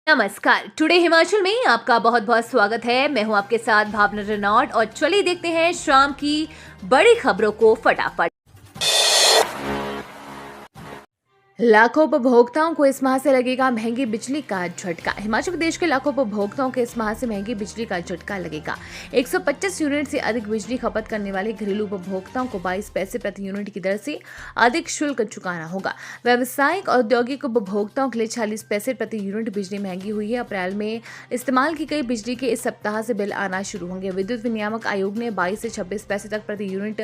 नमस्कार। टुडे हिमाचल में आपका बहुत बहुत स्वागत है। मैं हूं आपके साथ भावना रेनॉल्ड और चलिए देखते हैं शाम की बड़ी खबरों को फटाफट। लाखों उपभोक्ताओं को इस माह से लगेगा महंगी बिजली का झटका। हिमाचल प्रदेश के लाखों उपभोक्ताओं को इस माह से महंगी बिजली का झटका लगेगा। 125 यूनिट से अधिक बिजली खपत करने वाले घरेलू उपभोक्ताओं को 22 पैसे प्रति यूनिट की दर से अधिक शुल्क चुकाना होगा। व्यावसायिक और औद्योगिक उपभोक्ताओं के लिए 46 पैसे प्रति यूनिट बिजली महंगी हुई है। अप्रैल में इस्तेमाल की गई बिजली के इस सप्ताह से बिल आना शुरू होंगे। विद्युत विनियामक आयोग ने 22 से 26 पैसे तक प्रति यूनिट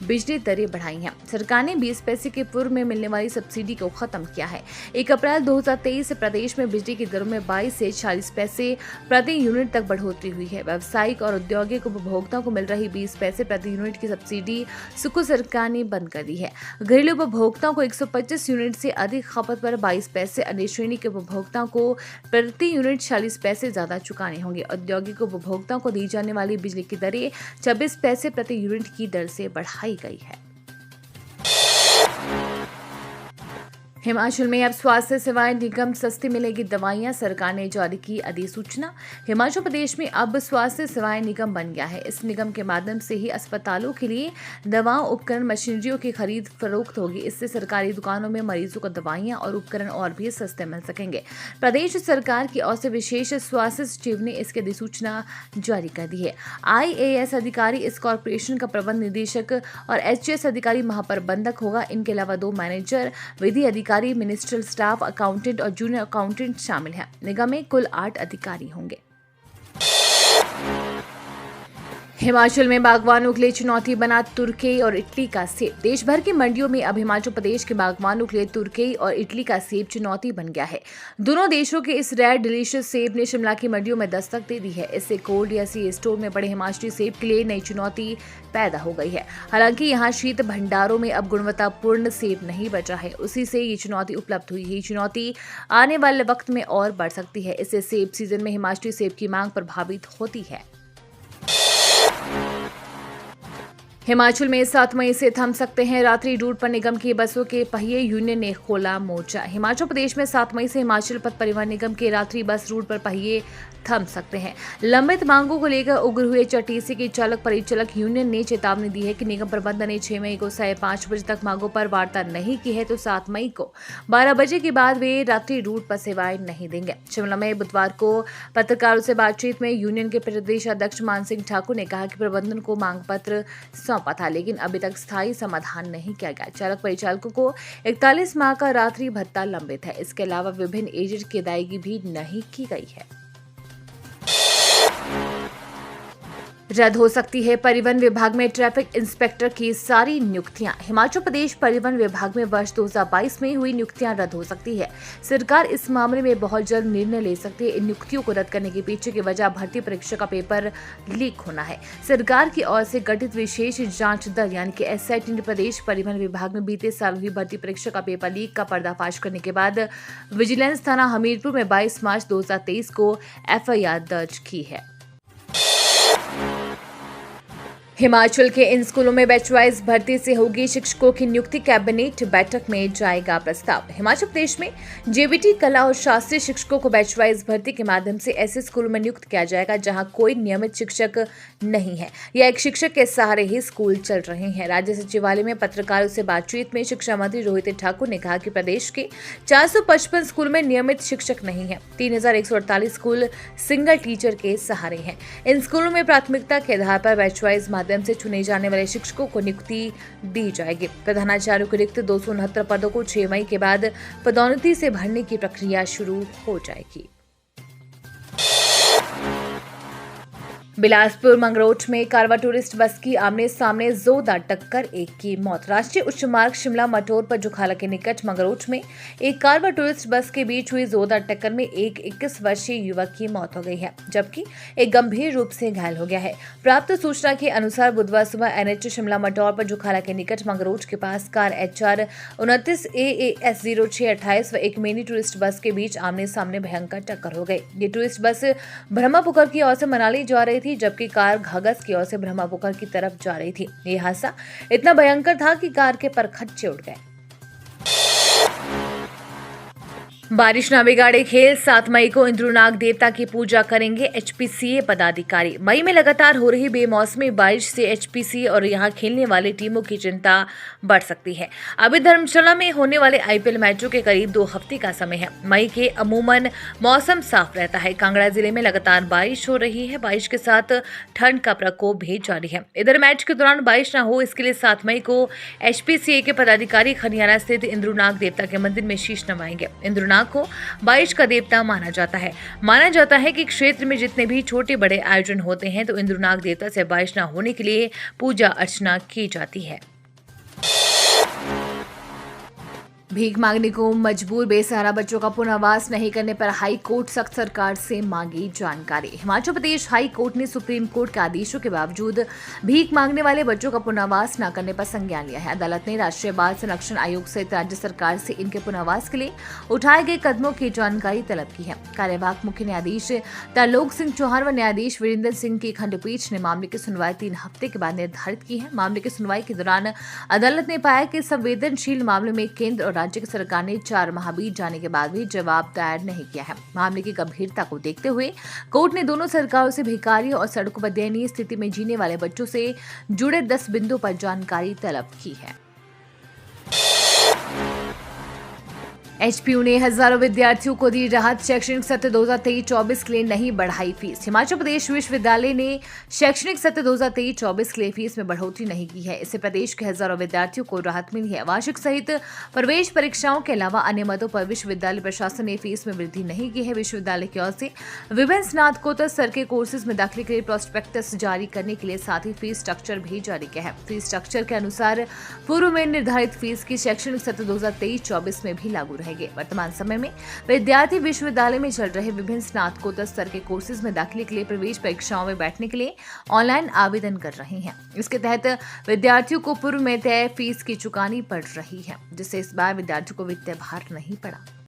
बिजली दरें बढ़ाई हैं। सरकार ने 20 पैसे के पूर्व में मिलने वाली सब्सिडी को खत्म किया है। 1 अप्रैल 2023 से प्रदेश में बिजली की दरों में 22 से 40 पैसे प्रति यूनिट तक बढ़ोतरी हुई है। व्यावसायिक और औद्योगिक उपभोक्ताओं को मिल रही 20 पैसे प्रति यूनिट की सब्सिडी सुको सरकार ने बंद कर दी है। घरेलू उपभोक्ताओं को 125 यूनिट से अधिक खपत पर 22 पैसे, अन्य श्रेणी के उपभोक्ताओं को प्रति यूनिट 40 पैसे ज्यादा चुकाने होंगे। औद्योगिक उपभोक्ताओं को दी जाने वाली बिजली की दरें 26 पैसे प्रति यूनिट की दर से बढ़ाई गई है। हिमाचल में अब स्वास्थ्य सेवाएं निगम सस्ती मिलेगी दवाइयां, सरकार ने जारी की अधिसूचना। हिमाचल प्रदेश में अब स्वास्थ्य सेवाएं निगम बन गया है। इस निगम के माध्यम से ही अस्पतालों के लिए दवाओं, उपकरण, मशीनरियों की खरीद फरोख्त होगी। इससे सरकारी दुकानों में मरीजों को दवाइयां और उपकरण और भी सस्ते मिल सकेंगे। प्रदेश सरकार की ओर से विशेष स्वास्थ्य सचिव ने इसकी अधिसूचना जारी कर दी है। IAS अधिकारी इस कॉर्पोरेशन का प्रबंध निदेशक और HAS अधिकारी महाप्रबंधक होगा। इनके अलावा 2 मैनेजर, विधि अधिकारी, मिनिस्ट्रियल स्टाफ, अकाउंटेंट और जूनियर अकाउंटेंट शामिल हैं। निगम में कुल 8 अधिकारी होंगे। हिमाचल में बागवानों के लिए चुनौती बना तुर्की और इटली का सेब। देश भर की मंडियों में अब हिमाचल प्रदेश के बागवानों के लिए तुर्की और इटली का सेब चुनौती बन गया है। दोनों देशों के इस रेयर डिलीशियस सेब ने शिमला की मंडियों में दस्तक दे दी है। इससे कोल्ड या सी स्टोर में पड़े हिमाचली सेब के लिए नई चुनौती पैदा हो गई है। हालांकि यहाँ शीत भंडारों में अब गुणवत्तापूर्ण सेब नहीं बचा है, उसी से ये चुनौती उपलब्ध हुई है। ये चुनौती आने वाले वक्त में और बढ़ सकती है। इससे सेब सीजन में हिमाचली सेब की मांग प्रभावित होती है। हिमाचल में 7 मई से थम सकते हैं रात्रि रूट पर निगम की बसों के पहिए। यूनियन ने खोला मोर्चा। हिमाचल प्रदेश में 7 मई से हिमाचल पथ परिवहन निगम के रात्रि बस रूट पर पहिए थम सकते हैं। लंबित मांगों को लेकर उग्र हुए चटीसी के चालक परिचालक यूनियन ने चेतावनी दी है कि निगम प्रबंधन ने 6 मई को 5:30 बजे तक मांगों पर वार्ता नहीं की है तो 7 मई को 12 बजे के बाद वे रात्रि रूट पर सेवाएं नहीं देंगे। शिमला में बुधवार को पत्रकारों से बातचीत में यूनियन के प्रदेश अध्यक्ष मान सिंह ठाकुर ने कहा कि प्रबंधन को मांग पत्र सौंपा था, लेकिन अभी तक स्थायी समाधान नहीं किया गया। चालक परिचालकों को 41 माह का रात्रि भत्ता लंबित है। इसके अलावा विभिन्न एजेंट की अदायगी भी नहीं की गई है। रद्द हो सकती है परिवहन विभाग में ट्रैफिक इंस्पेक्टर की सारी नियुक्तियां। हिमाचल प्रदेश परिवहन विभाग में वर्ष 2022 में हुई नियुक्तियां रद्द हो सकती है। सरकार इस मामले में बहुत जल्द निर्णय ले सकती है। इन नियुक्तियों को रद्द करने के पीछे की वजह भर्ती परीक्षा का पेपर लीक होना है। सरकार की ओर से गठित विशेष जांच दल यानी कि SIT ने प्रदेश परिवहन विभाग में बीते साल हुई भर्ती परीक्षा का पेपर लीक का पर्दाफाश करने के बाद विजिलेंस थाना हमीरपुर में 22 मार्च 2023 को FIR दर्ज की है। हिमाचल के इन स्कूलों में बैच वाइज भर्ती से होगी शिक्षकों की नियुक्ति। कैबिनेट बैठक में जाएगा प्रस्ताव। हिमाचल प्रदेश में JBT कला और शास्त्रीय शिक्षकों को बैच वाइज भर्ती के माध्यम से ऐसे स्कूलों में नियुक्त किया जाएगा जहां कोई नियमित शिक्षक नहीं है या एक शिक्षक के सहारे ही स्कूल चल रहे हैं। राज्य सचिवालय में पत्रकारों से बातचीत में शिक्षा मंत्री रोहित ठाकुर ने कहा कि प्रदेश के 455 स्कूल में नियमित शिक्षक नहीं है। 3148 स्कूल सिंगल टीचर के सहारे हैं। इन स्कूलों में प्राथमिकता के आधार पर बैच वाइज माध्यम से चुने जाने वाले शिक्षकों को नियुक्ति दी जाएगी। प्रधानाचार्यों के रिक्त 269 पदों को 6 मई के बाद पदोन्नति से भरने की प्रक्रिया शुरू हो जाएगी। बिलासपुर मंगरोट में कारवा टूरिस्ट बस की आमने सामने जोरदार टक्कर, एक की मौत। राष्ट्रीय उच्च मार्ग शिमला मटोर पर जुखाला के निकट मंगरोट में एक कारवा टूरिस्ट बस के बीच हुई जोरदार टक्कर में एक 21 वर्षीय युवक की मौत हो गई है, जबकि एक गंभीर रूप से घायल हो गया है। प्राप्त सूचना के अनुसार बुधवार सुबह NH शिमला मटोर पर जुखाला के निकट मंगरोट के पास कार HR 29 AAS 0628 व एक मिनी टूरिस्ट बस के बीच आमने सामने भयंकर टक्कर हो गई। ये टूरिस्ट बस ब्रह्मपुकुर की ओर से मनाली जा रही थी, जबकि कार घाघस की ओर से ब्रह्मपुकुर की तरफ जा रही थी। यह हादसा इतना भयंकर था कि कार के परखच्चे उड़ गए। बारिश न बिगाड़े खेल, 7 मई को इंद्रुनाग देवता की पूजा करेंगे एचपीसीए पदाधिकारी। मई में लगातार हो रही बेमौसमी बारिश से एचपीसीए और यहां खेलने वाली टीमों की चिंता बढ़ सकती है। अभी धर्मशाला में होने वाले आईपीएल मैचों के करीब 2 हफ्ते का समय है। मई के अमूमन मौसम साफ रहता है। कांगड़ा जिले में लगातार बारिश हो रही है। बारिश के साथ ठंड का प्रकोप भी जारी है। इधर मैच के दौरान बारिश न हो, इसके लिए 7 मई को एचपीसीए के पदाधिकारी खनियारा स्थित इंद्रुनाग देवता के मंदिर में शीश नवाएंगे। इंद्रुनाग को बारिश का देवता माना जाता है। माना जाता है कि क्षेत्र में जितने भी छोटे बड़े आयोजन होते हैं तो इंद्रुनाग देवता से बारिश न होने के लिए पूजा अर्चना की जाती है। भीख मांगने को मजबूर बेसहारा बच्चों का पुनर्वास नहीं करने पर हाई कोर्ट सख्त सरकार से मांगी जानकारी। हिमाचल प्रदेश हाई कोर्ट ने सुप्रीम कोर्ट के आदेशों के बावजूद भीख मांगने वाले बच्चों का पुनर्वास न करने पर संज्ञान लिया है। अदालत ने राष्ट्रीय बाल संरक्षण आयोग सहित राज्य सरकार से इनके पुनर्वास के लिए उठाए गए कदमों की जानकारी तलब की है। कार्यवाहक मुख्य न्यायाधीश तरलोक सिंह चौहान व न्यायाधीश वीरेंद्र सिंह की खंडपीठ ने मामले की सुनवाई 3 हफ्ते के बाद निर्धारित की है। मामले की सुनवाई के दौरान अदालत ने पाया कि संवेदनशील मामले में केंद्र और राज्य की सरकार ने 4 माह बीत जाने के बाद भी जवाब दायर नहीं किया है। मामले की गंभीरता को देखते हुए कोर्ट ने दोनों सरकारों से भिखारियों और सड़कों पर दयनीय स्थिति में जीने वाले बच्चों से जुड़े 10 बिंदुओं पर जानकारी तलब की है। एचपीयू ने हजारों विद्यार्थियों को दी राहत, शैक्षणिक सत्र 2023-24 के लिए नहीं बढ़ाई फीस। हिमाचल प्रदेश विश्वविद्यालय ने शैक्षणिक सत्र 2023-24 के लिए फीस में बढ़ोतरी नहीं की है। इससे प्रदेश के हजारों विद्यार्थियों को राहत मिली है। वार्षिक सहित प्रवेश परीक्षाओं के अलावा अन्य मदों पर विश्वविद्यालय प्रशासन ने फीस में वृद्धि नहीं की है। विश्वविद्यालय की ओर से विभिन्न स्नातकोत्तर स्तर के कोर्सेज में दाखिले के लिए प्रोस्पेक्टस जारी करने के लिए साथ ही फीस स्ट्रक्चर भी जारी किया है। फीस स्ट्रक्चर के अनुसार पूर्व में निर्धारित फीस की शैक्षणिक सत्र 2023-24 में भी लागू रहे। वर्तमान समय में विद्यार्थी विश्वविद्यालय में चल रहे विभिन्न स्नातकोत्तर स्तर के कोर्सेज में दाखिले के लिए प्रवेश परीक्षाओं में बैठने के लिए ऑनलाइन आवेदन कर रहे हैं। इसके तहत विद्यार्थियों को पूर्व में तय फीस की चुकानी पड़ रही है, जिससे इस बार विद्यार्थियों को वित्तीय भार नहीं पड़ा।